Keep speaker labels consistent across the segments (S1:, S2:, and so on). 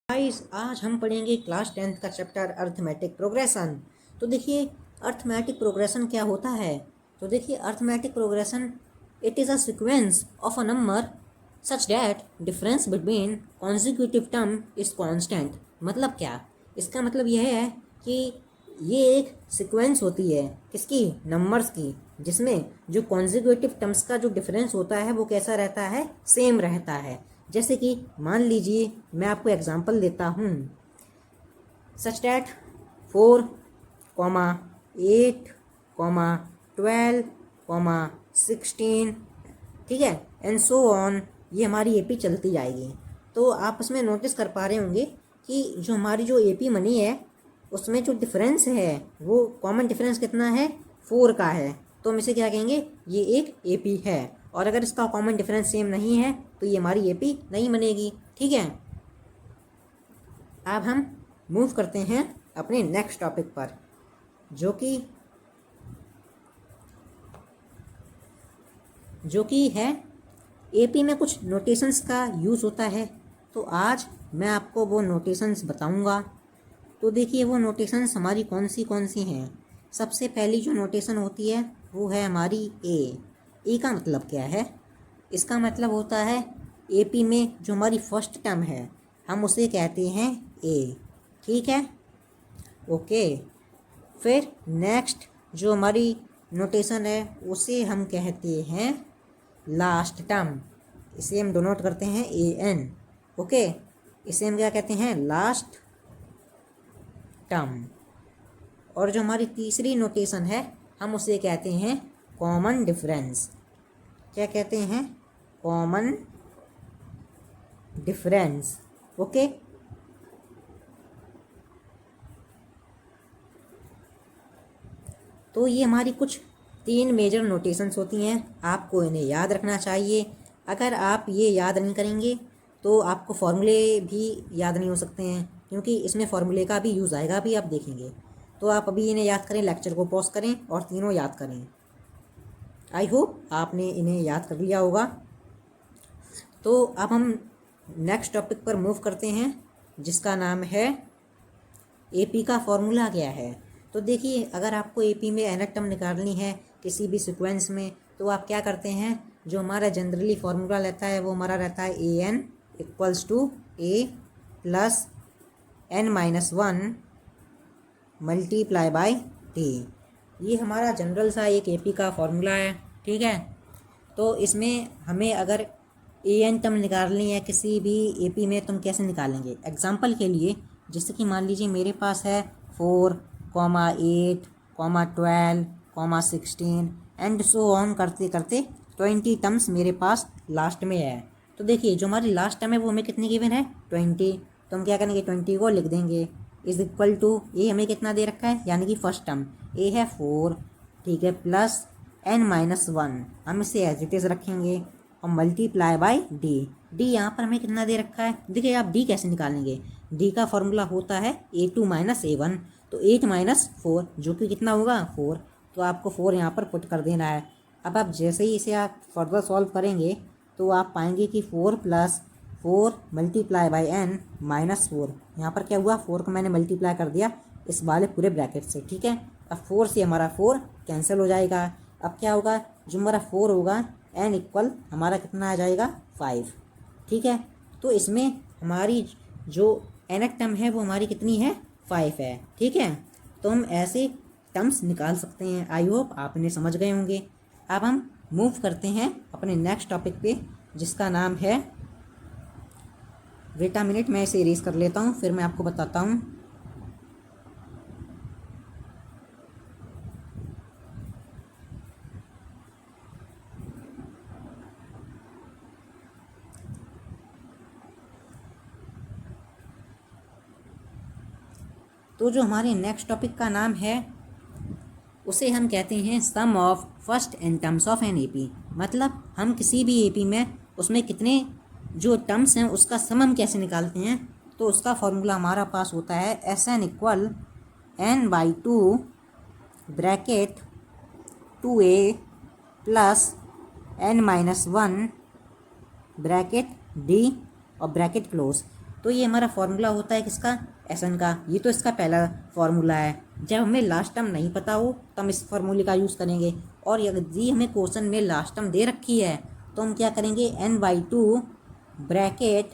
S1: Guys आज हम पढ़ेंगे क्लास 10th का चैप्टर अर्थमेटिक प्रोग्रेशन। तो देखिए अर्थमेटिक प्रोग्रेशन क्या होता है। तो देखिए arithmetic progression it is a sequence of a number such that difference between consecutive term is constant. मतलब क्या, इसका मतलब यह है कि ये एक सीक्वेंस होती है किसकी, नंबर्स की, जिसमें जो कॉन्जिक्यूटिव टर्म्स का जो डिफरेंस होता है वो कैसा रहता है, सेम रहता है। जैसे कि मान लीजिए मैं आपको एग्जांपल देता हूँ, सच डैट 4, 8, 12, 16, ठीक है, एंड सो ऑन, ये हमारी एपी चलती जाएगी। तो आप उसमें नोटिस कर पा रहे होंगे कि जो हमारी जो एपी मनी है उसमें जो डिफरेंस है वो कॉमन डिफरेंस कितना है, 4 का है। तो हम इसे क्या कहेंगे, ये एक एपी है। और अगर इसका कॉमन डिफरेंस सेम नहीं है तो ये हमारी एपी नहीं बनेगी। ठीक है, अब हम मूव करते हैं अपने नेक्स्ट टॉपिक पर, जो कि है एपी में कुछ नोटेशंस का यूज़ होता है। तो आज मैं आपको वो नोटेशंस बताऊंगा। तो देखिए वो नोटेशंस हमारी कौन सी हैं। सबसे पहली जो नोटेशन होती है वो है हमारी ए का मतलब क्या है, इसका मतलब होता है एपी में जो हमारी फर्स्ट टर्म है हम उसे कहते हैं ए। ठीक है, ओके। फिर नेक्स्ट जो हमारी नोटेशन है उसे हम कहते हैं लास्ट टर्म, इसे हम डोनोट करते हैं ए एन। ओके, इसे हम क्या कहते हैं, लास्ट टर्म। और जो हमारी तीसरी नोटेशन है हम उसे कहते हैं कॉमन डिफरेंस। क्या कहते हैं, कॉमन डिफरेंस। ओके, तो ये हमारी कुछ 3 मेजर नोटेशंस होती हैं, आपको इन्हें याद रखना चाहिए। अगर आप ये याद नहीं करेंगे तो आपको फॉर्मूले भी याद नहीं हो सकते हैं, क्योंकि इसमें फॉर्मूले का भी यूज़ आएगा, अभी आप देखेंगे। तो आप अभी इन्हें याद करें, लेक्चर को पॉज करें और तीनों याद करें। आई होप आपने इन्हें याद कर लिया होगा। तो अब हम नेक्स्ट टॉपिक पर मूव करते हैं, जिसका नाम है एपी का फॉर्मूला क्या है। तो देखिए अगर आपको एपी में nth टर्म निकालनी है किसी भी सीक्वेंस में, तो आप क्या करते हैं, जो हमारा जनरली फॉर्मूला रहता है वो हमारा रहता है a n equals to a plus n-1 multiply by t. ये हमारा जनरल सा एक एपी का फॉर्मूला है। ठीक है, तो इसमें हमें अगर ए एन टर्म निकालनी है किसी भी एपी में तो हम कैसे निकालेंगे। एग्जांपल के लिए जैसे कि मान लीजिए मेरे पास है 4, 8, 12, 16 एंड सो ऑन करते करते 20 टर्म्स मेरे पास लास्ट में है। तो देखिए जो हमारी लास्ट टर्म है वो हमें कितनी गिवन है, 20। तो हम क्या करेंगे, 20 को लिख देंगे इज इक्वल टू ए हमें कितना दे रखा है, यानी कि फर्स्ट टर्म ए है 4, ठीक है, प्लस n-1 हम इसे एज इट इज़ रखेंगे और मल्टीप्लाई बाय डी यहाँ पर हमें कितना दे रखा है। देखिए आप डी कैसे निकालेंगे, डी का फॉर्मूला होता है A2 - A1, तो 8 - 4 जो कि कितना होगा 4। तो आपको 4 यहाँ पर पुट कर देना है। अब आप जैसे ही इसे आप फर्दर सॉल्व करेंगे तो आप पाएंगे कि 4 + 4 मल्टीप्लाई बाई n-4, यहाँ पर क्या हुआ, 4 को मैंने मल्टीप्लाई कर दिया इस वाले पूरे ब्रैकेट से। ठीक है, अब 4 से हमारा 4 कैंसिल हो जाएगा। अब क्या होगा, जो हमारा 4 होगा n इक्वल हमारा कितना आ जाएगा 5। ठीक है, तो इसमें हमारी जो nth टर्म है वो हमारी कितनी है, 5 है। ठीक है, तो हम ऐसे टर्म्स निकाल सकते हैं। आई होप आप इन्हें समझ गए होंगे। अब हम मूव करते हैं अपने नेक्स्ट टॉपिक पे, जिसका नाम है, वेट अ मिनट मैं इसे इरेज कर लेता हूँ फिर मैं आपको बताता हूँ। तो जो हमारे नेक्स्ट टॉपिक का नाम है उसे हम कहते हैं sum of first n terms of an AP. मतलब हम किसी भी एपी में उसमें कितने जो टर्म्स हैं उसका सम हम कैसे निकालते हैं। तो उसका फॉर्मूला हमारा पास होता है SN equal n/2 bracket 2a plus n-1 bracket d और ब्रैकेट क्लोज। तो ये हमारा फार्मूला होता है किसका, एसएन का। ये तो इसका पहला फार्मूला है। जब हमें लास्ट टर्म नहीं पता हो तो हम इस फार्मूले का यूज़ करेंगे। और यदि हमें क्वेश्चन में लास्ट टर्म दे रखी है तो हम क्या करेंगे, n/2 bracket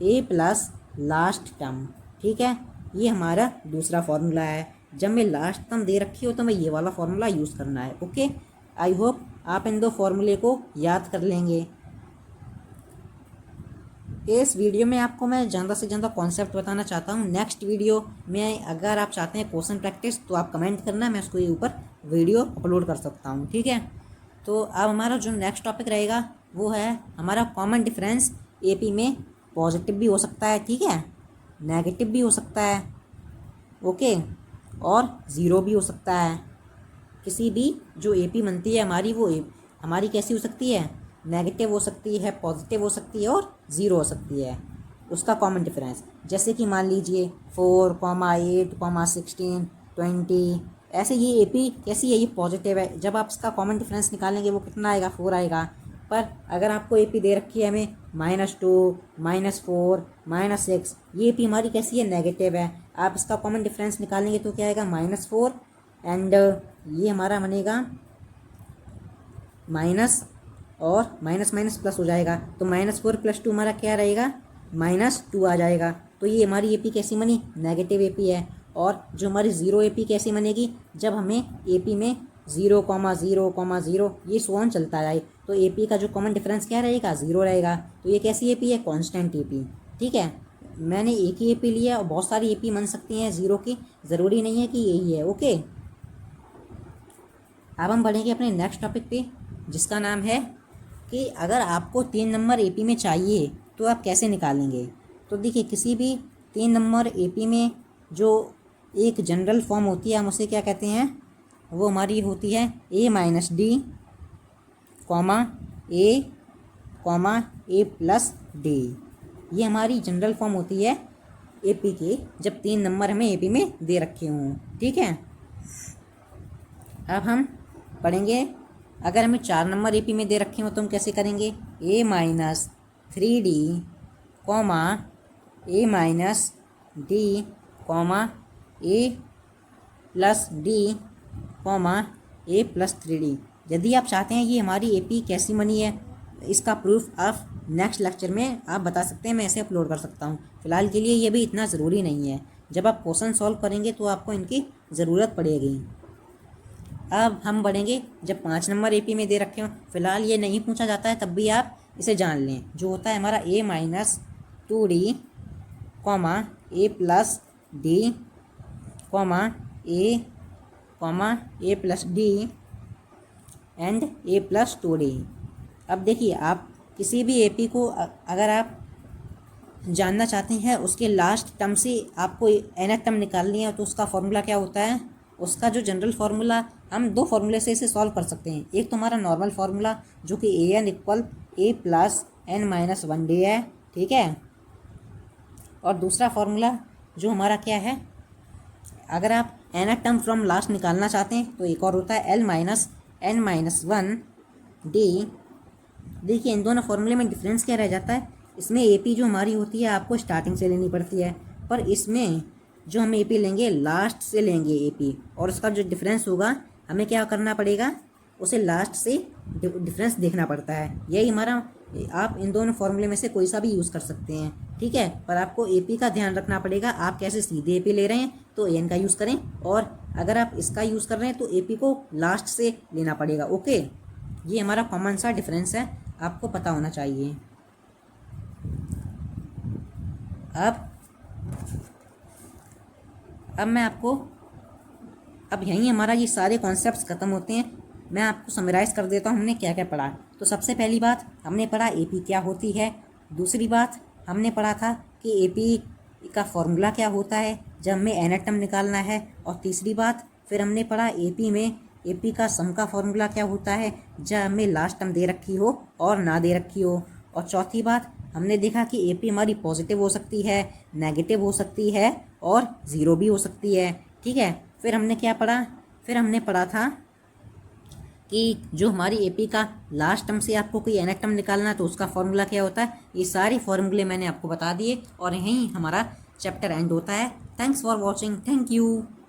S1: a plus last term. ठीक है, ये हमारा दूसरा फार्मूला है। जब मैं लास्ट टर्म दे रखी हो तो मैं ये वाला फार्मूला यूज़ करना है। ओके, आई होप आप इन दो फार्मूले को याद कर लेंगे। इस वीडियो में आपको मैं ज़्यादा से ज़्यादा कॉन्सेप्ट बताना चाहता हूँ। नेक्स्ट वीडियो में अगर आप चाहते हैं क्वेश्चन प्रैक्टिस तो आप कमेंट करना, मैं उसको ऊपर वीडियो अपलोड कर सकता हूँ। ठीक है, तो अब हमारा जो नेक्स्ट टॉपिक रहेगा वो है हमारा कॉमन डिफरेंस। एपी में पॉजिटिव भी हो सकता है, ठीक है, नेगेटिव भी हो सकता है, ओके, और ज़ीरो भी हो सकता है। किसी भी जो एपी बनती है हमारी, वो हमारी कैसी हो सकती है, नेगेटिव हो सकती है, पॉजिटिव हो सकती है और ज़ीरो हो सकती है। उसका कॉमन डिफरेंस जैसे कि मान लीजिए 4, 8, 16, 20, ऐसे ये एपी कैसी है, ये पॉजिटिव है। जब आप इसका कॉमन डिफरेंस निकालेंगे वो कितना आएगा, 4 आएगा। पर अगर आपको एपी दे रखी है हमें -2, -4, -6, ये एपी हमारी कैसी है, नेगेटिव है। आप इसका कॉमन डिफरेंस निकालेंगे तो क्या आएगा, -4, एंड ये हमारा बनेगा माइनस, और माइनस माइनस प्लस हो जाएगा, तो -4 + 2 हमारा क्या रहेगा, -2 आ जाएगा। तो ये हमारी एपी कैसी बनी, नेगेटिव एपी है। और जो हमारी ज़ीरो एपी कैसी बनेगी, जब हमें एपी में 0, 0, 0 ये सोन चलता है, तो एपी का जो कॉमन डिफरेंस क्या रहेगा, 0 रहेगा। तो ये कैसी एपी है, कांस्टेंट एपी। ठीक है, मैंने एक ही एपी लिया और बहुत सारी एपी बन सकती हैं ज़ीरो की, ज़रूरी नहीं है कि यही है। ओके, अब हम बढ़ेंगे अपने नेक्स्ट टॉपिक पे, जिसका नाम है कि अगर आपको 3 नंबर एपी में चाहिए तो आप कैसे निकालेंगे। तो देखिए, किसी भी 3 नंबर एपी में जो एक जनरल फॉर्म होती है, हम उसे क्या कहते हैं, वो हमारी होती है a - d, a + d। ये हमारी जनरल फॉर्म होती है एपी की, जब 3 नंबर हमें एपी में दे रखे हों। ठीक है, अब हम पढ़ेंगे अगर हमें 4 नंबर एपी में दे रखे हो तो हम कैसे करेंगे, a - 3d, a - d, a + d, a + 3d। यदि आप चाहते हैं ये हमारी एपी कैसी बनी है, इसका प्रूफ आप नेक्स्ट लेक्चर में आप बता सकते हैं, मैं ऐसे अपलोड कर सकता हूँ। फ़िलहाल के लिए ये भी इतना ज़रूरी नहीं है। जब आप क्वेश्चन सॉल्व करेंगे तो आपको इनकी ज़रूरत पड़ेगी। अब हम बढ़ेंगे जब 5 नंबर एपी में दे रखे हों। फ़िलहाल ये नहीं पूछा जाता है, तब भी आप इसे जान लें। जो होता है हमारा a - 2d, a + d, a + d, and a + 2d। अब देखिए, आप किसी भी एपी को अगर आप जानना चाहते हैं उसके लास्ट टर्म से आपको nth टर्म निकालनी है, तो उसका फॉर्मूला क्या होता है, उसका जो जनरल फार्मूला, हम 2 फार्मूले से इसे सॉल्व कर सकते हैं। एक तो हमारा नॉर्मल फार्मूला जो कि an = a + n - 1d है, ठीक है। और दूसरा फार्मूला जो हमारा क्या है, अगर आप nth टर्म फ्रॉम लास्ट निकालना चाहते हैं तो एक और होता है l - n - 1d। देखिए, इन दोनों फार्मूले में डिफरेंस क्या रह जाता है, इसमें एपी जो हमारी होती है आपको स्टार्टिंग से लेनी पड़ती है, पर इसमें जो हम एपी लेंगे लास्ट से लेंगे एपी, और उसका जो डिफरेंस होगा हमें क्या करना पड़ेगा, उसे लास्ट से डिफरेंस देखना पड़ता है। यही हमारा, आप इन दोनों फार्मूले में से कोई सा भी यूज़ कर सकते हैं, ठीक है। पर आपको एपी का ध्यान रखना पड़ेगा, आप कैसे सीधे एपी ले रहे हैं तो एन का यूज़ करें, और अगर आप इसका यूज़ कर रहे हैं तो एपी को लास्ट से लेना पड़ेगा। ओके, ये हमारा कॉमन सा डिफरेंस है, आपको पता होना चाहिए। अब मैं आपको, अब यहीं हमारा ये सारे कॉन्सेप्ट्स ख़त्म होते हैं। मैं आपको समराइज़ कर देता हूँ हमने क्या क्या पढ़ा। तो सबसे पहली बात हमने पढ़ा एपी क्या होती है। दूसरी बात हमने पढ़ा था कि एपी का फॉर्मूला क्या होता है जब हमें nth टर्म निकालना है। और तीसरी बात फिर हमने पढ़ा एपी में एपी का सम का फॉर्मूला क्या होता है जब हमें लास्ट टर्म दे रखी हो और ना दे रखी हो। और चौथी बात हमने देखा कि एपी हमारी पॉजिटिव हो सकती है, नेगेटिव हो सकती है और ज़ीरो भी हो सकती है, ठीक है। फिर हमने क्या पढ़ा, फिर हमने पढ़ा था कि जो हमारी एपी का लास्ट टर्म से आपको कोई एन टर्म निकालना है तो उसका फॉर्मूला क्या होता है, ये सारे फॉर्मूले मैंने आपको बता दिए और यहीं हमारा चैप्टर एंड होता है। Thanks for watching, thank you.